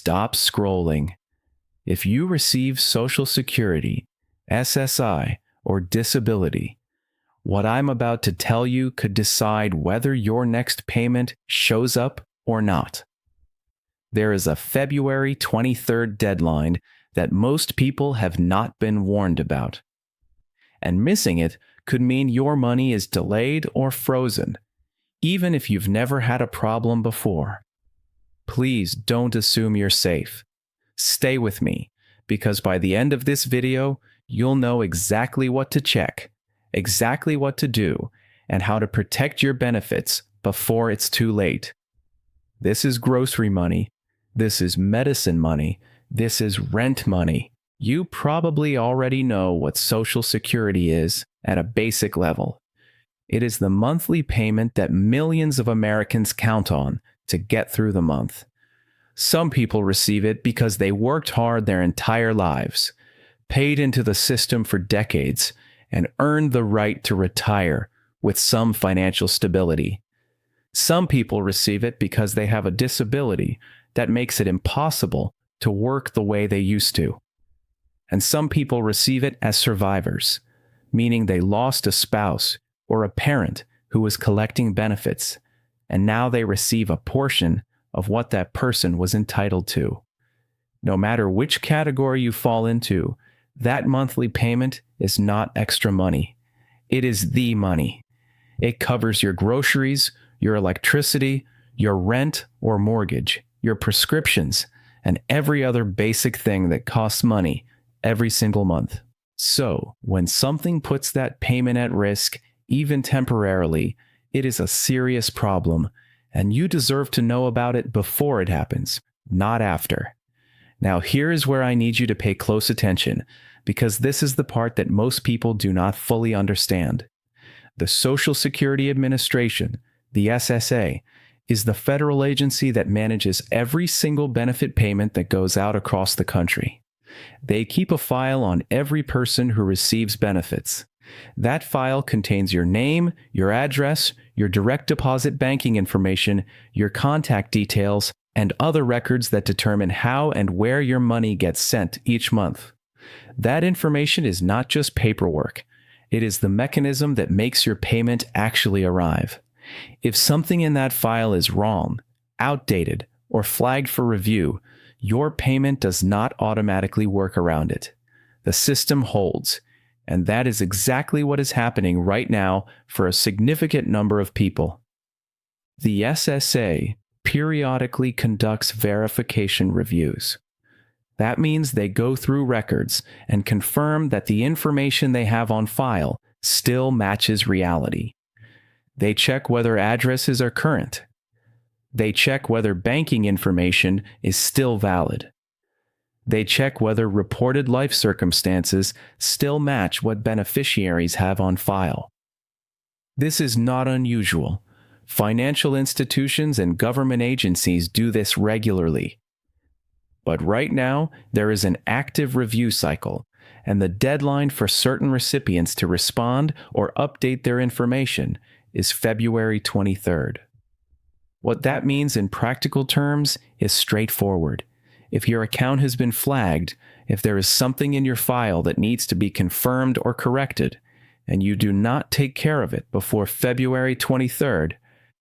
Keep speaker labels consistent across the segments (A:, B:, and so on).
A: stop scrolling. If you receive Social Security, SSI, or disability, what I'm about to tell you could decide whether your next payment shows up or not. There is a February 23rd deadline that most people have not been warned about. And missing it could mean your money is delayed or frozen, even if you've never had a problem before. Please don't assume you're safe. Stay with me, because by the end of this video, you'll know exactly what to check, exactly what to do, and how to protect your benefits before it's too late. This is grocery money. This is medicine money. This is rent money. You probably already know what Social Security is at a basic level. It is the monthly payment that millions of Americans count on to get through the month. Some people receive it because they worked hard their entire lives, paid into the system for decades, and earned the right to retire with some financial stability. Some people receive it because they have a disability that makes it impossible to work the way they used to. And some people receive it as survivors, meaning they lost a spouse or a parent who was collecting benefits, and now they receive a portion of what that person was entitled to. No matter which category you fall into, that monthly payment is not extra money. It is the money. It covers your groceries, your electricity, your rent or mortgage, your prescriptions, and every other basic thing that costs money every single month. So, when something puts that payment at risk, even temporarily, it is a serious problem, and you deserve to know about it before it happens, not after. Now, here is where I need you to pay close attention, because this is the part that most people do not fully understand. The Social Security Administration, the SSA, is the federal agency that manages every single benefit payment that goes out across the country. They keep a file on every person who receives benefits. That file contains your name, your address, your direct deposit banking information, your contact details, and other records that determine how and where your money gets sent each month. That information is not just paperwork. It is the mechanism that makes your payment actually arrive. If something in that file is wrong, outdated, or flagged for review, your payment does not automatically work around it. The system holds, and that is exactly what is happening right now for a significant number of people. The SSA periodically conducts verification reviews. That means they go through records and confirm that the information they have on file still matches reality. They check whether addresses are current. They check whether banking information is still valid. They check whether reported life circumstances still match what beneficiaries have on file. This is not unusual. Financial institutions and government agencies do this regularly. But right now, there is an active review cycle, and the deadline for certain recipients to respond or update their information is February 23rd. What that means in practical terms is straightforward. If your account has been flagged, if there is something in your file that needs to be confirmed or corrected, and you do not take care of it before February 23rd,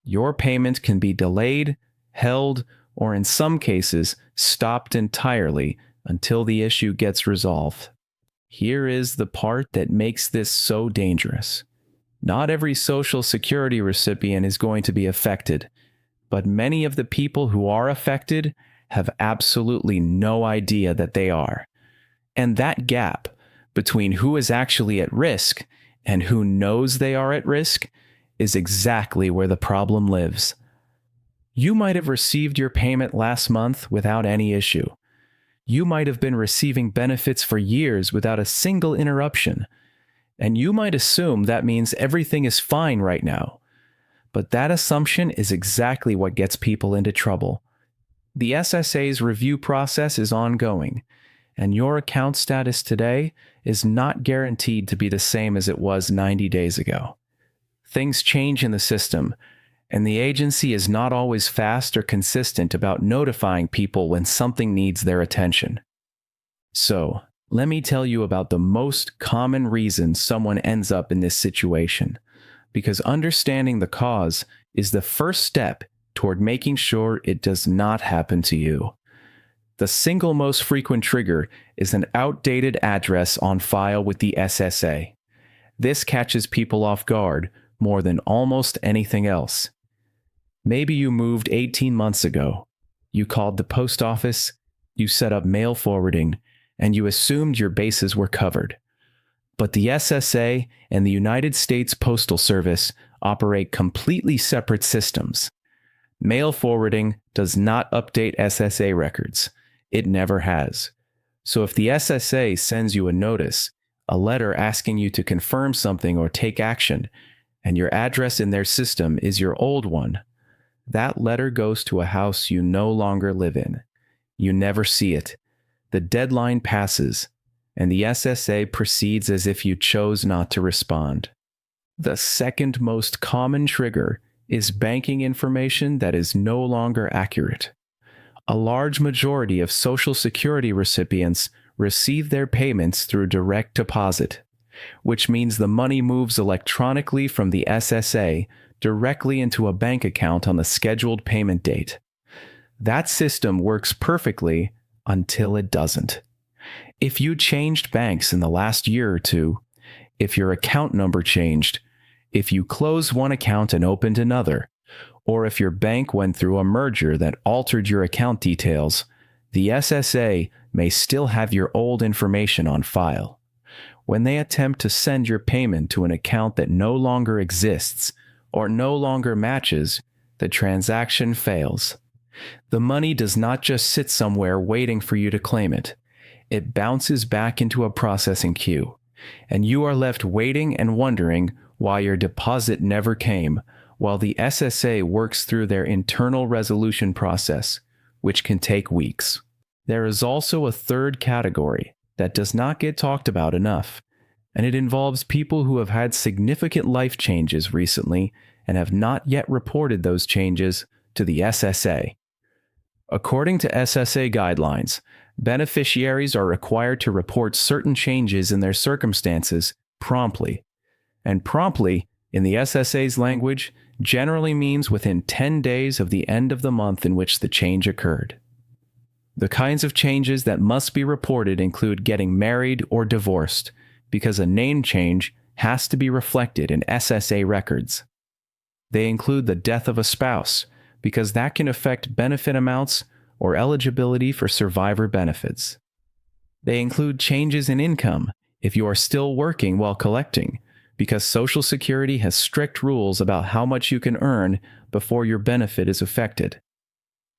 A: your payment can be delayed, held, or in some cases, stopped entirely until the issue gets resolved. Here is the part that makes this so dangerous. Not every Social Security recipient is going to be affected, but many of the people who are affected have absolutely no idea that they are. And that gap between who is actually at risk and who knows they are at risk is exactly where the problem lives. You might have received your payment last month without any issue. You might have been receiving benefits for years without a single interruption. And you might assume that means everything is fine right now. But that assumption is exactly what gets people into trouble. The SSA's review process is ongoing, and your account status today is not guaranteed to be the same as it was 90 days ago. Things change in the system, and the agency is not always fast or consistent about notifying people when something needs their attention. So, let me tell you about the most common reason someone ends up in this situation, because understanding the cause is the first step toward making sure it does not happen to you. The single most frequent trigger is an outdated address on file with the SSA. This catches people off guard more than almost anything else. Maybe you moved 18 months ago. You called the post office, you set up mail forwarding, and you assumed your bases were covered. But the SSA and the United States Postal Service operate completely separate systems. Mail forwarding does not update SSA records. It never has. So if the SSA sends you a notice, a letter asking you to confirm something or take action, and your address in their system is your old one, that letter goes to a house you no longer live in. You never see it. The deadline passes, and the SSA proceeds as if you chose not to respond. The second most common trigger is banking information that is no longer accurate. A large majority of Social Security recipients receive their payments through direct deposit, which means the money moves electronically from the SSA directly into a bank account on the scheduled payment date. That system works perfectly until it doesn't. If you changed banks in the last year or two, if your account number changed, if you closed one account and opened another, or if your bank went through a merger that altered your account details, the SSA may still have your old information on file. When they attempt to send your payment to an account that no longer exists or no longer matches, the transaction fails. The money does not just sit somewhere waiting for you to claim it. It bounces back into a processing queue, and you are left waiting and wondering why your deposit never came, while the SSA works through their internal resolution process, which can take weeks. There is also a third category that does not get talked about enough, and it involves people who have had significant life changes recently and have not yet reported those changes to the SSA. According to SSA guidelines, beneficiaries are required to report certain changes in their circumstances promptly, and promptly, in the SSA's language, generally means within 10 days of the end of the month in which the change occurred. The kinds of changes that must be reported include getting married or divorced, because a name change has to be reflected in SSA records. They include the death of a spouse, because that can affect benefit amounts or eligibility for survivor benefits. They include changes in income if you are still working while collecting, because Social Security has strict rules about how much you can earn before your benefit is affected.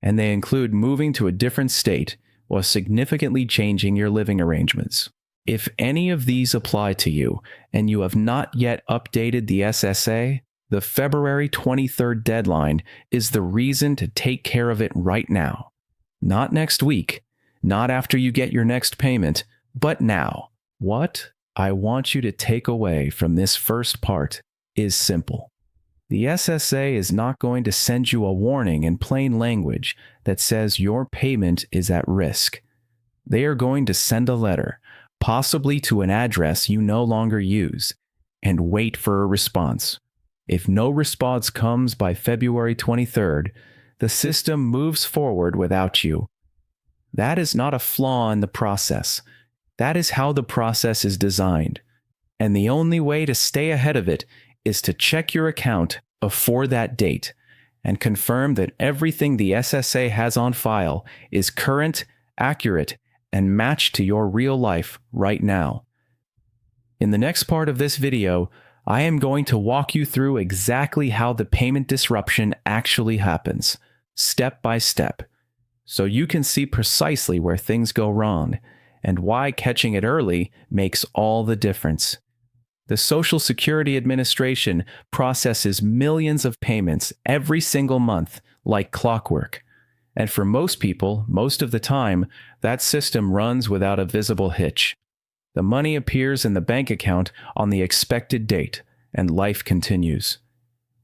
A: And they include moving to a different state or significantly changing your living arrangements. If any of these apply to you and you have not yet updated the SSA, the February 23rd deadline is the reason to take care of it right now. Not next week, not after you get your next payment, but now. What I want you to take away from this first part is simple. The SSA is not going to send you a warning in plain language that says your payment is at risk. They are going to send a letter, possibly to an address you no longer use, and wait for a response. If no response comes by February 23rd, the system moves forward without you. That is not a flaw in the process. That is how the process is designed. And the only way to stay ahead of it is to check your account before that date and confirm that everything the SSA has on file is current, accurate, and matched to your real life right now. In the next part of this video, I am going to walk you through exactly how the payment disruption actually happens, step by step, so you can see precisely where things go wrong and why catching it early makes all the difference. The Social Security Administration processes millions of payments every single month like clockwork. And for most people, most of the time, that system runs without a visible hitch. The money appears in the bank account on the expected date, and life continues.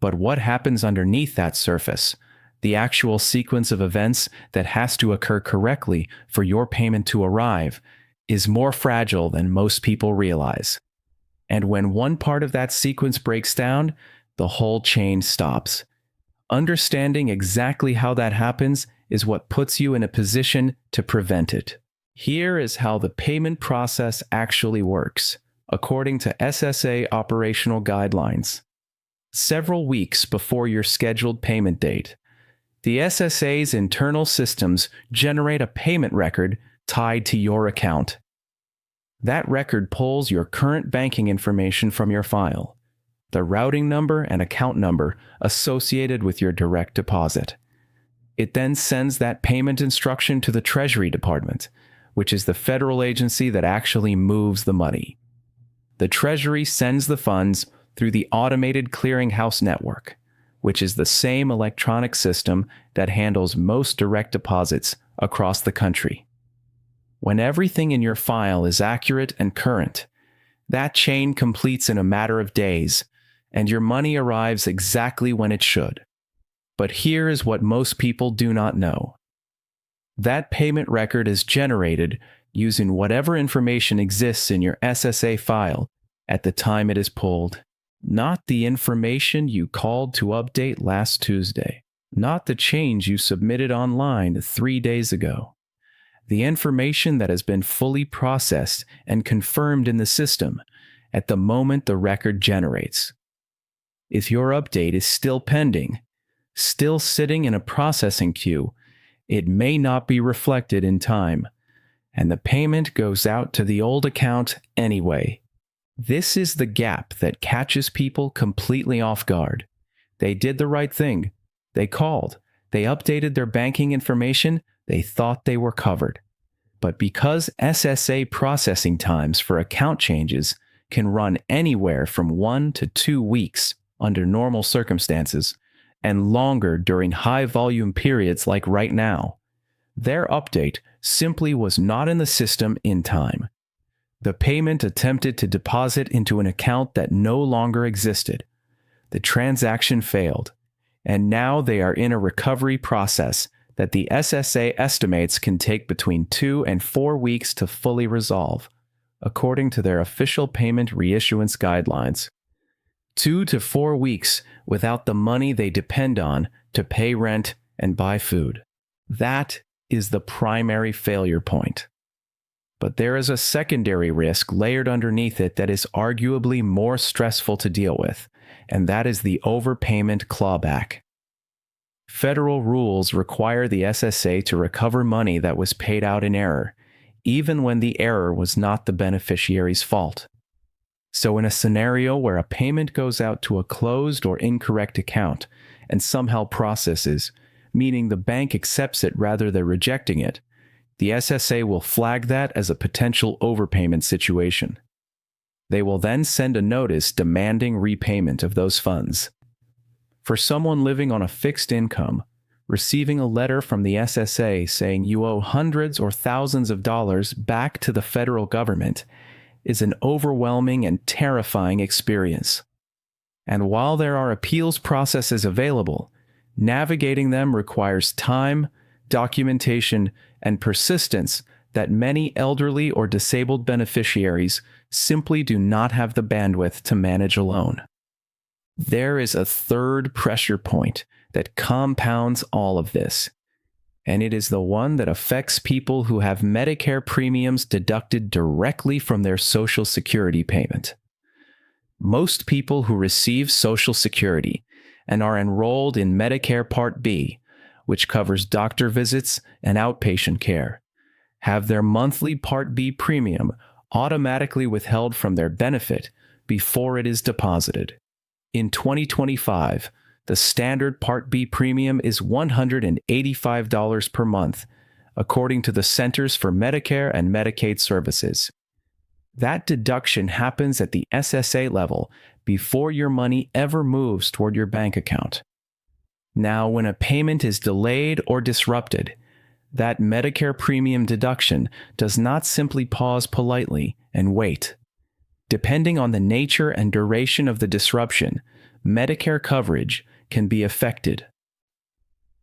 A: But what happens underneath that surface, the actual sequence of events that has to occur correctly for your payment to arrive, is more fragile than most people realize. And when one part of that sequence breaks down, the whole chain stops. Understanding exactly how that happens is what puts you in a position to prevent it. Here is how the payment process actually works, according to SSA operational guidelines. Several weeks before your scheduled payment date, the SSA's internal systems generate a payment record tied to your account. That record pulls your current banking information from your file, the routing number and account number associated with your direct deposit. It then sends that payment instruction to the Treasury Department, which is the federal agency that actually moves the money. The Treasury sends the funds through the Automated Clearinghouse Network, which is the same electronic system that handles most direct deposits across the country. When everything in your file is accurate and current, that chain completes in a matter of days, and your money arrives exactly when it should. But here is what most people do not know. That payment record is generated using whatever information exists in your SSA file at the time it is pulled. Not the information you called to update last Tuesday. Not the change you submitted online 3 days ago. The information that has been fully processed and confirmed in the system at the moment the record generates. If your update is still pending, still sitting in a processing queue, it may not be reflected in time, and the payment goes out to the old account anyway. This is the gap that catches people completely off guard. They did the right thing. They called. They updated their banking information. They thought they were covered. But because SSA processing times for account changes can run anywhere from 1 to 2 weeks under normal circumstances, and longer during high-volume periods like right now, their update simply was not in the system in time. The payment attempted to deposit into an account that no longer existed. The transaction failed, and now they are in a recovery process that the SSA estimates can take between 2 and 4 weeks to fully resolve, according to their official payment reissuance guidelines. 2 to 4 weeks without the money they depend on to pay rent and buy food. That is the primary failure point. But there is a secondary risk layered underneath it that is arguably more stressful to deal with, and that is the overpayment clawback. Federal rules require the SSA to recover money that was paid out in error, even when the error was not the beneficiary's fault. So in a scenario where a payment goes out to a closed or incorrect account and somehow processes, meaning the bank accepts it rather than rejecting it, the SSA will flag that as a potential overpayment situation. They will then send a notice demanding repayment of those funds. For someone living on a fixed income, receiving a letter from the SSA saying you owe hundreds or thousands of dollars back to the federal government is an overwhelming and terrifying experience. And while there are appeals processes available, navigating them requires time, documentation, and persistence that many elderly or disabled beneficiaries simply do not have the bandwidth to manage alone. There is a third pressure point that compounds all of this, and it is the one that affects people who have Medicare premiums deducted directly from their Social Security payment. Most people who receive Social Security and are enrolled in Medicare Part B, which covers doctor visits and outpatient care, have their monthly Part B premium automatically withheld from their benefit before it is deposited. In 2025, the standard Part B premium is $185 per month, according to the Centers for Medicare and Medicaid Services. That deduction happens at the SSA level before your money ever moves toward your bank account. Now, when a payment is delayed or disrupted, that Medicare premium deduction does not simply pause politely and wait. Depending on the nature and duration of the disruption, Medicare coverage can be affected.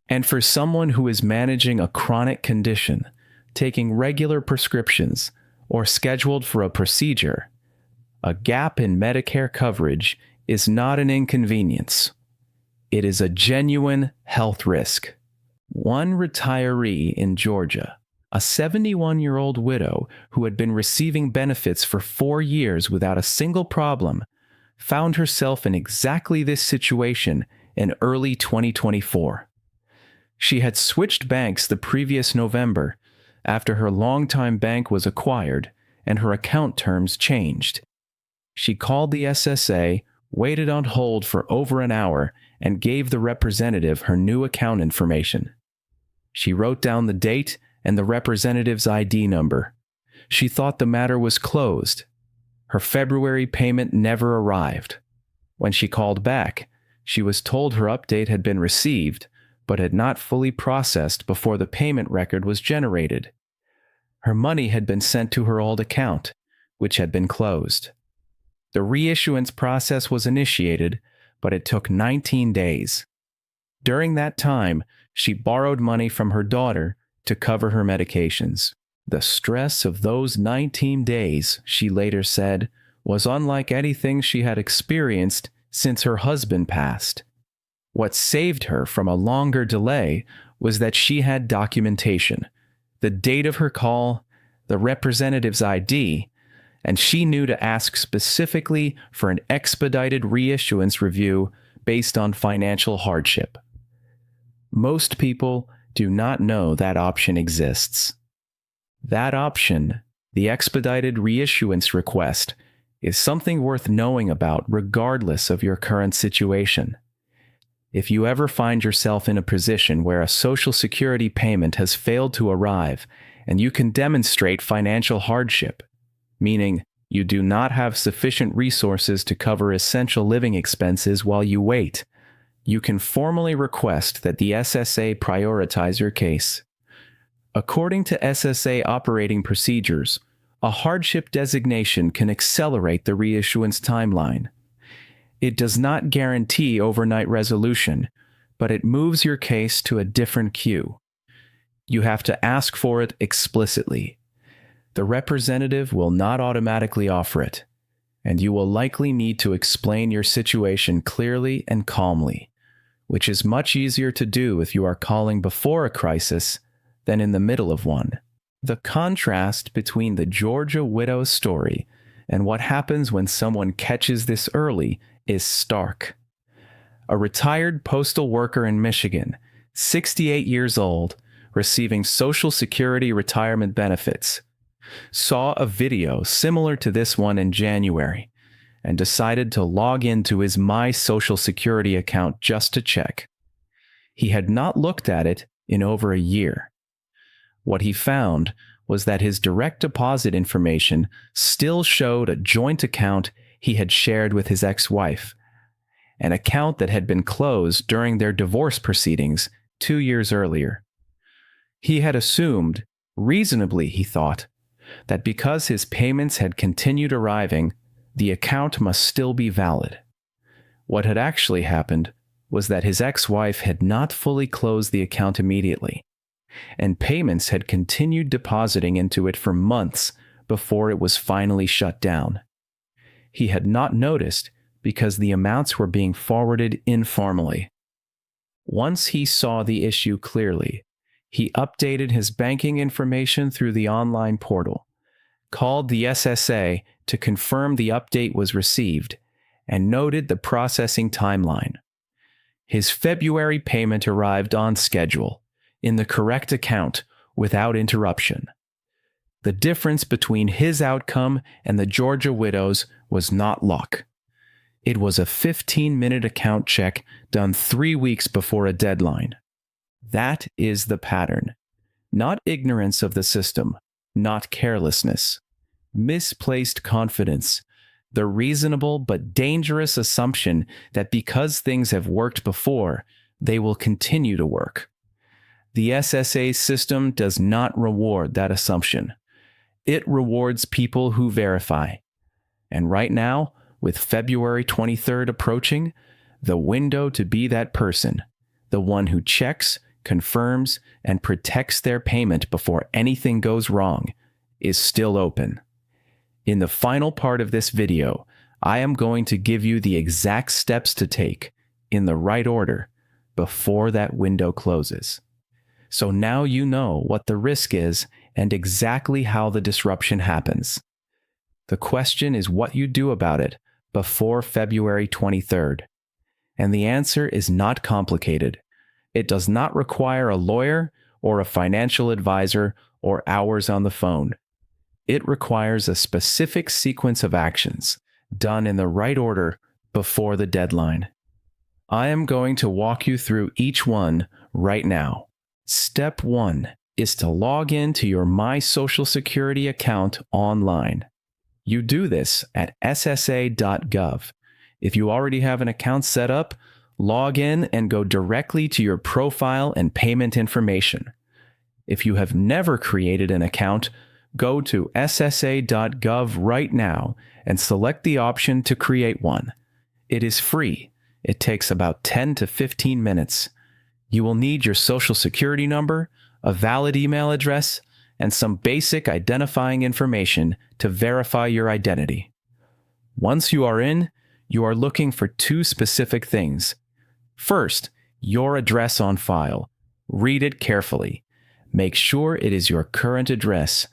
A: And for someone who is managing a chronic condition, taking regular prescriptions, or scheduled for a procedure, a gap in Medicare coverage is not an inconvenience. It is a genuine health risk. One retiree in Georgia, a 71-year-old widow who had been receiving benefits for 4 years without a single problem, found herself in exactly this situation in early 2024. She had switched banks the previous November after her longtime bank was acquired and her account terms changed. She called the SSA, waited on hold for over an hour, and gave the representative her new account information. She wrote down the date and the representative's ID number. She thought the matter was closed. Her February payment never arrived. When she called back, she was told her update had been received, but had not fully processed before the payment record was generated. Her money had been sent to her old account, which had been closed. The reissuance process was initiated, but it took 19 days. During that time, she borrowed money from her daughter to cover her medications. The stress of those 19 days, she later said, was unlike anything she had experienced since her husband passed. What saved her from a longer delay was that she had documentation, the date of her call, the representative's ID, and she knew to ask specifically for an expedited reissuance review based on financial hardship. Most people do not know that option exists. That option, the expedited reissuance request, is something worth knowing about regardless of your current situation. If you ever find yourself in a position where a Social Security payment has failed to arrive and you can demonstrate financial hardship, meaning you do not have sufficient resources to cover essential living expenses while you wait, you can formally request that the SSA prioritize your case. According to SSA operating procedures, a hardship designation can accelerate the reissuance timeline. It does not guarantee overnight resolution, but it moves your case to a different queue. You have to ask for it explicitly. The representative will not automatically offer it, and you will likely need to explain your situation clearly and calmly, which is much easier to do if you are calling before a crisis than in the middle of one. The contrast between the Georgia widow's story and what happens when someone catches this early is stark. A retired postal worker in Michigan, 68 years old, receiving Social Security retirement benefits, saw a video similar to this one in January and decided to log into his My Social Security account just to check. He had not looked at it in over a year. What he found was that his direct deposit information still showed a joint account he had shared with his ex-wife, an account that had been closed during their divorce proceedings 2 years earlier. He had assumed, reasonably he thought, that because his payments had continued arriving, the account must still be valid. What had actually happened was that his ex-wife had not fully closed the account immediately, and payments had continued depositing into it for months before it was finally shut down. He had not noticed because the amounts were being forwarded informally. Once he saw the issue clearly, he updated his banking information through the online portal, called the SSA to confirm the update was received, and noted the processing timeline. His February payment arrived on schedule, in the correct account, without interruption. The difference between his outcome and the Georgia widow's was not luck. It was a 15-minute account check done 3 weeks before a deadline. That is the pattern. Not ignorance of the system, not carelessness. Misplaced confidence. The reasonable but dangerous assumption that because things have worked before, they will continue to work. The SSA system does not reward that assumption. It rewards people who verify. And right now, with February 23rd approaching, the window to be that person, the one who checks, confirms, and protects their payment before anything goes wrong, is still open. In the final part of this video, I am going to give you the exact steps to take, in the right order, before that window closes. So now you know what the risk is and exactly how the disruption happens. The question is what you do about it before February 23rd. And the answer is not complicated. It does not require a lawyer or a financial advisor or hours on the phone. It requires a specific sequence of actions done in the right order before the deadline. I am going to walk you through each one right now. Step 1 is to log in to your My Social Security account online. You do this at ssa.gov. If you already have an account set up, log in and go directly to your profile and payment information. If you have never created an account, go to ssa.gov right now and select the option to create one. It is free. It takes about 10 to 15 minutes. You will need your Social Security number, a valid email address, and some basic identifying information to verify your identity. Once you are in, you are looking for two specific things. First, your address on file. Read it carefully. Make sure it is your current address,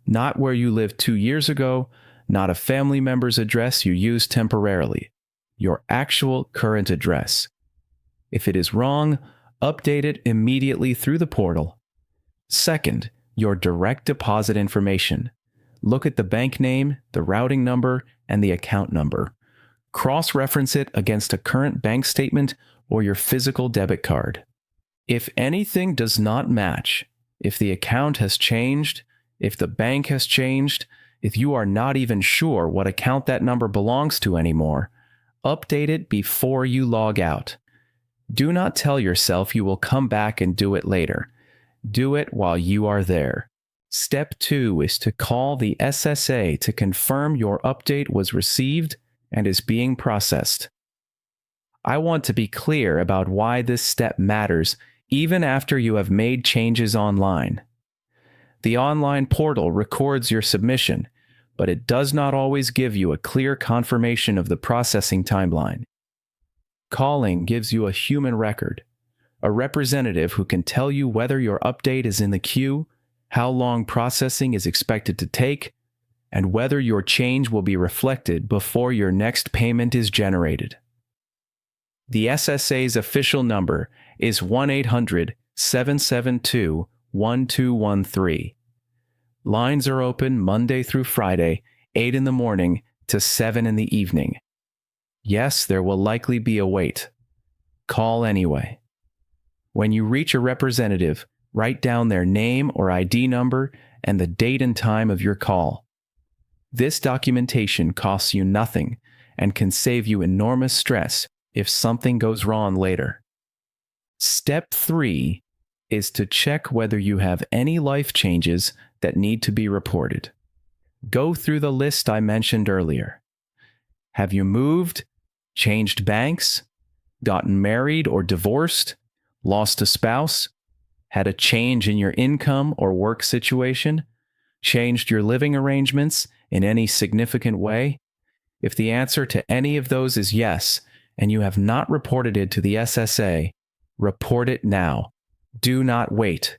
A: not where you lived 2 years ago, not a family member's address you used temporarily. Your actual current address. If it is wrong, update it immediately through the portal. Second, your direct deposit information. Look at the bank name, the routing number, and the account number. Cross-reference it against a current bank statement or your physical debit card. If anything does not match, if the account has changed, if the bank has changed, if you are not even sure what account that number belongs to anymore, update it before you log out. Do not tell yourself you will come back and do it later. Do it while you are there. Step 2 is to call the SSA to confirm your update was received and is being processed. I want to be clear about why this step matters even after you have made changes online. The online portal records your submission, but it does not always give you a clear confirmation of the processing timeline. Calling gives you a human record, a representative who can tell you whether your update is in the queue, how long processing is expected to take, and whether your change will be reflected before your next payment is generated. The SSA's official number is 1-800-772-1213. Lines are open Monday through Friday, 8 in the morning to 7 in the evening. Yes, there will likely be a wait. Call anyway. When you reach a representative, write down their name or ID number and the date and time of your call. This documentation costs you nothing and can save you enormous stress if something goes wrong later. Step 3 is to check whether you have any life changes that need to be reported. Go through the list I mentioned earlier. Have you moved, changed banks, gotten married or divorced, lost a spouse, had a change in your income or work situation, changed your living arrangements in any significant way? If the answer to any of those is yes, and you have not reported it to the SSA, report it now. Do not wait.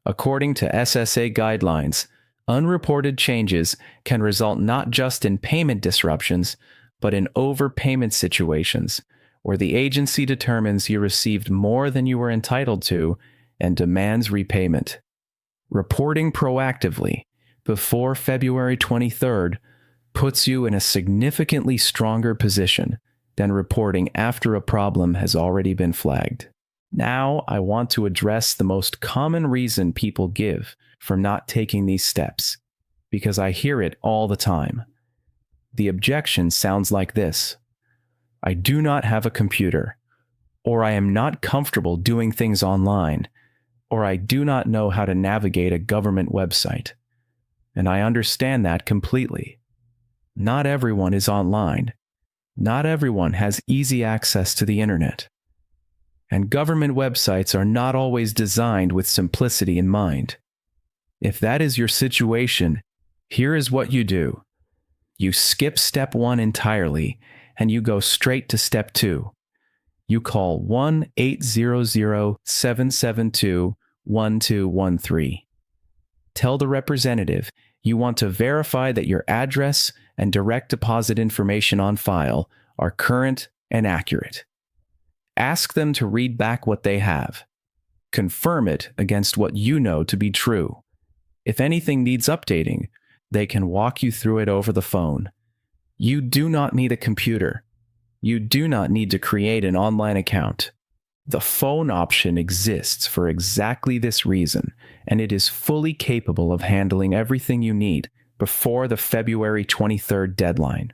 A: According to SSA guidelines, unreported changes can result not just in payment disruptions, but in overpayment situations, where the agency determines you received more than you were entitled to and demands repayment. Reporting proactively before February 23rd puts you in a significantly stronger position than reporting after a problem has already been flagged. Now, I want to address the most common reason people give for not taking these steps, because I hear it all the time. The objection sounds like this: I do not have a computer, or I am not comfortable doing things online, or I do not know how to navigate a government website. And I understand that completely. Not everyone is online. Not everyone has easy access to the internet. And government websites are not always designed with simplicity in mind. If that is your situation, here is what you do. You skip step 1 entirely, and you go straight to step 2. You call 1-800-772-1213. Tell the representative you want to verify that your address and direct deposit information on file are current and accurate. Ask them to read back what they have. Confirm it against what you know to be true. If anything needs updating, they can walk you through it over the phone. You do not need a computer. You do not need to create an online account. The phone option exists for exactly this reason, and it is fully capable of handling everything you need before the February 23rd deadline.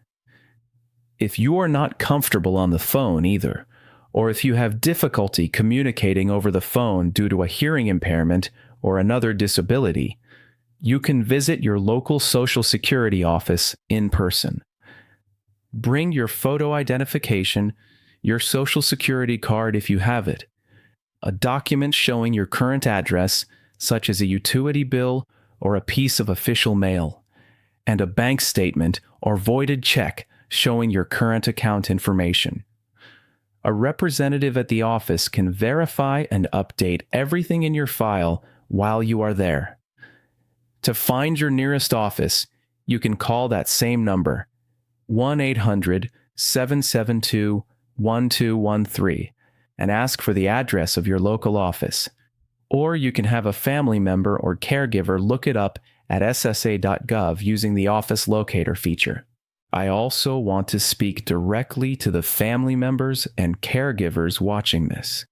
A: If you are not comfortable on the phone either, or if you have difficulty communicating over the phone due to a hearing impairment or another disability, you can visit your local Social Security office in person. Bring your photo identification, your Social Security card if you have it, a document showing your current address, such as a utility bill or a piece of official mail, and a bank statement or voided check showing your current account information. A representative at the office can verify and update everything in your file while you are there. To find your nearest office, you can call that same number, 1-800-772-1213, and ask for the address of your local office. Or you can have a family member or caregiver look it up at ssa.gov using the Office Locator feature. I also want to speak directly to the family members and caregivers watching this.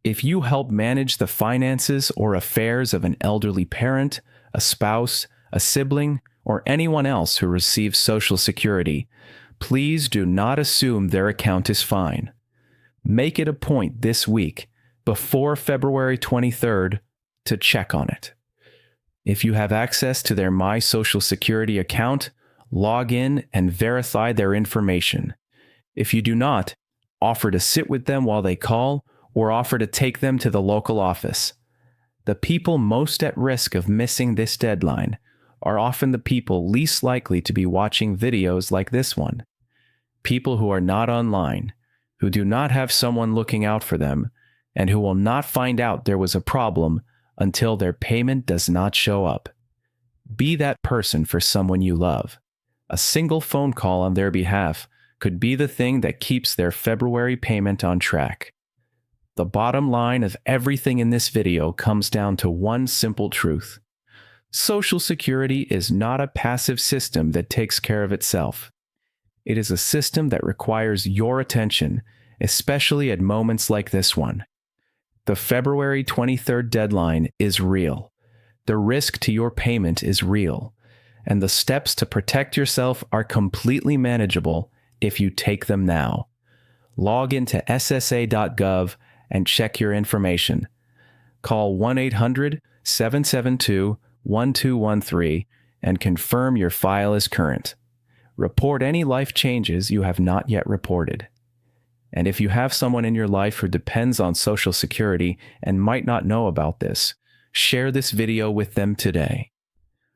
A: If you help manage the finances or affairs of an elderly parent, a spouse, a sibling, or anyone else who receives Social Security, please do not assume their account is fine. Make it a point this week, before February 23rd, to check on it. If you have access to their My Social Security account, log in and verify their information. If you do not, offer to sit with them while they call or offer to take them to the local office. The people most at risk of missing this deadline are often the people least likely to be watching videos like this one. People who are not online, who do not have someone looking out for them, and who will not find out there was a problem until their payment does not show up. Be that person for someone you love. A single phone call on their behalf could be the thing that keeps their February payment on track. The bottom line of everything in this video comes down to one simple truth. Social Security is not a passive system that takes care of itself. It is a system that requires your attention, especially at moments like this one. The February 23rd deadline is real. The risk to your payment is real. And the steps to protect yourself are completely manageable if you take them now. Log into ssa.gov and check your information. Call 1-800-772-1213 and confirm your file is current. Report any life changes you have not yet reported. And if you have someone in your life who depends on Social Security and might not know about this, share this video with them today.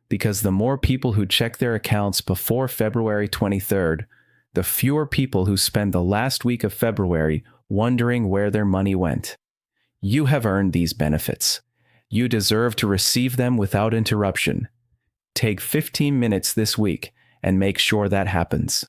A: Because the more people who check their accounts before February 23rd, the fewer people who spend the last week of February wondering where their money went. You have earned these benefits. You deserve to receive them without interruption. Take 15 minutes this week and make sure that happens.